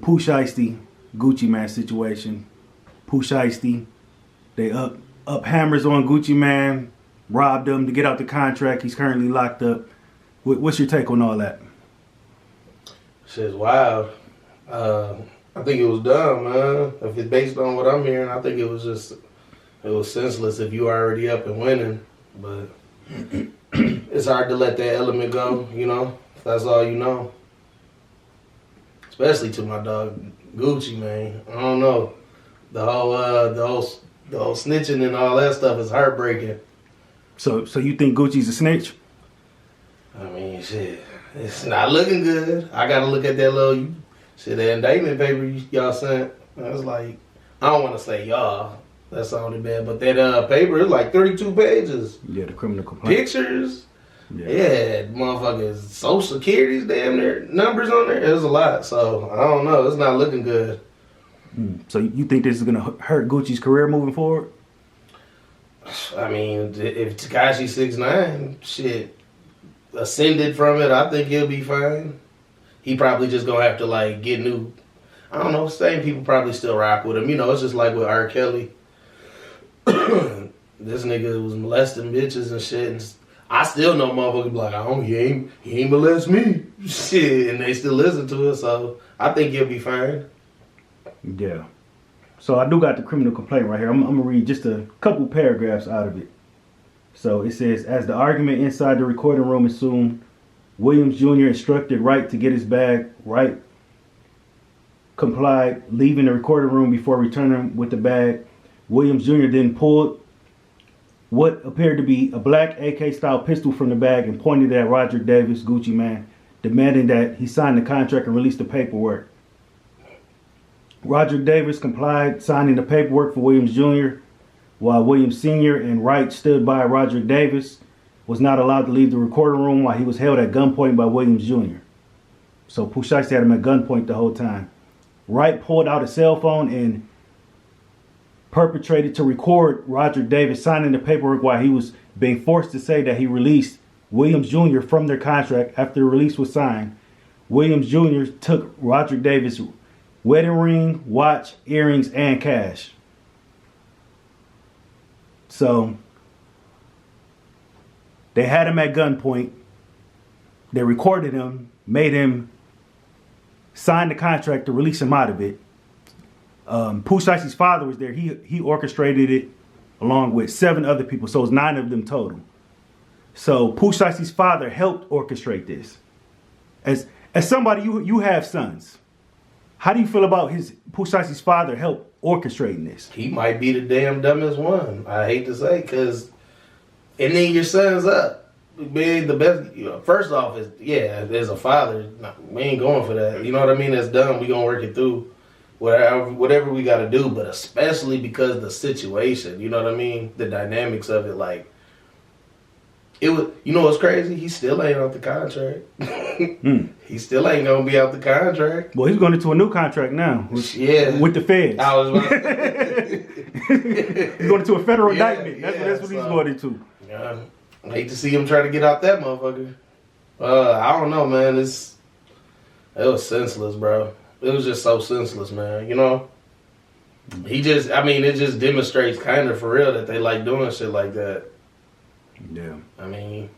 Pooh Shiesty, Gucci Man situation. Pooh Shiesty, they up hammers on Gucci Man, robbed him to get out the contract. He's currently locked up. What's your take on all that? Shit's wild. I think it was dumb, man. If it's based on what I'm hearing, I think it was senseless if you already up and winning. But it's hard to let that element go, you know, if that's all you know. Especially to my dog Gucci, man. I don't know. The whole snitching and all that stuff is heartbreaking. So you think Gucci's a snitch? I mean, shit, it's not looking good. I gotta look at that little the indictment paper y'all sent. I was like, I don't want to say y'all. That sounded bad, but that paper is like 32 pages. Yeah, the criminal complaint. Pictures. Yeah, motherfuckers, social security's damn near numbers on there. There's a lot, so I don't know. It's not looking good. So you think this is gonna hurt Gucci's career moving forward? I mean, if Tekashi 6ix9ine shit ascended from it, I think he'll be fine. He probably just gonna have to like get new. I don't know. Same people probably still rock with him. You know, it's just like with R. Kelly. This nigga was molesting bitches and shit, and I still know motherfuckers be like, he ain't molest me, shit, and they still listen to it. So I think he'll be fine. Yeah. So I do got the criminal complaint right here. I'm gonna read just a couple paragraphs out of it. So it says, as the argument inside the recording room assumed, Williams Jr. instructed Wright to get his bag. Wright complied, leaving the recording room before returning with the bag. Williams Jr. then pulled what appeared to be a black AK-style pistol from the bag and pointed at Roderick Davis, Gucci Man, demanding that he sign the contract and release the paperwork. Roderick Davis complied, signing the paperwork for Williams Jr., while Williams Sr. and Wright stood by. Roderick Davis was not allowed to leave the recording room while he was held at gunpoint by Williams Jr. So Pooh Shiesty had him at gunpoint the whole time. Wright pulled out a cell phone and perpetrated to record Roderick Davis signing the paperwork while he was being forced to say that he released Williams Jr. from their contract after the release was signed. Williams Jr. took Roderick Davis' wedding ring, watch, earrings, and cash. So they had him at gunpoint. They recorded him, made him sign the contract to release him out of it. Pooh Shiesty's father was there. He orchestrated it along with 7 other people. So it's 9 of them total. So Pooh Shiesty's father helped orchestrate this. As somebody, you have sons. How do you feel about Pooh Shiesty's father help orchestrating this? He might be the damn dumbest one. I hate to say, because and then your son's up. Being the best, first off, as a father, we ain't going for that. You know what I mean? That's dumb. We gonna work it through. Whatever we got to do, but especially because of the situation, you know what I mean? The dynamics of it, like, it was, you know what's crazy? He still ain't out the contract. He still ain't going to be out the contract. Well, he's going into a new contract now. With the feds. I was about to He's going into a federal indictment. That's what he's going into. Yeah, I hate to see him try to get out that motherfucker. I don't know, man. It was senseless, bro. It was just so senseless, man, you know? It just demonstrates kind of for real that they like doing shit like that. Yeah. I mean,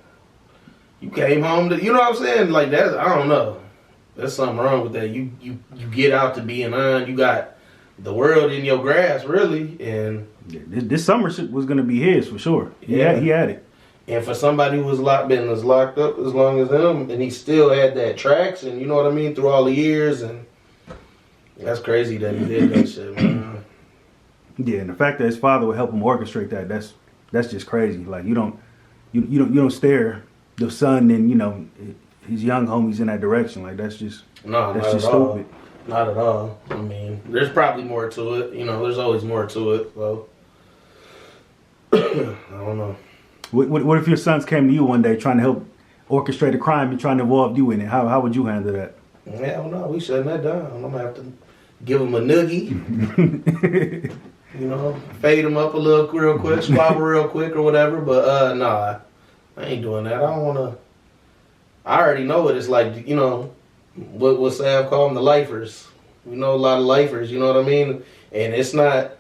you came home to, you know what I'm saying? Like, that's, I don't know. There's something wrong with that. You get out to being on, you got the world in your grasp, really, and... This summer was going to be his, for sure. Yeah, he had it. And for somebody who was been as locked up as long as him, and he still had that traction, you know what I mean, through all the years, and... That's crazy that he did that shit, man. Yeah, and the fact that his father would help him orchestrate that's just crazy. Like you don't steer the son and his young homies in that direction. Like that's just stupid. Not at all. I mean, there's probably more to it. There's always more to it. So I don't know. What if your sons came to you one day trying to help orchestrate a crime and trying to involve you in it? How would you handle that? Hell no, we shutting that down. I'm gonna have to give him a noogie. Fade him up a little real quick, squabble real quick or whatever. But nah, I ain't doing that. I don't wanna. I already know what it's like. What Sav call them, the lifers. We know a lot of lifers. You know what I mean? And it's not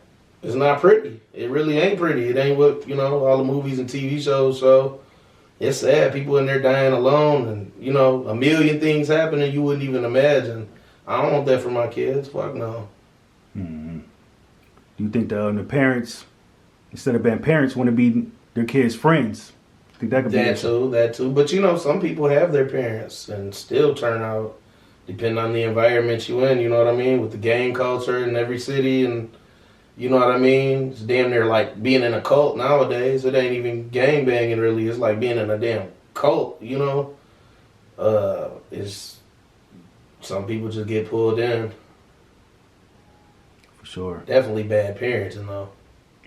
pretty. It really ain't pretty. It ain't what all the movies and TV shows show. It's sad. People in there dying alone, and a million things happening you wouldn't even imagine. I don't want that for my kids. Fuck no. Mm-hmm. Do you think the parents, instead of being parents, want to be their kids' friends? I think that could be that too. But some people have their parents and still turn out, depending on the environment you in. You know what I mean? With the gang culture in every city, and you know what I mean? It's damn near like being in a cult nowadays. It ain't even gang banging really. It's like being in a damn cult. It's some people just get pulled in. For sure. Definitely bad parenting though.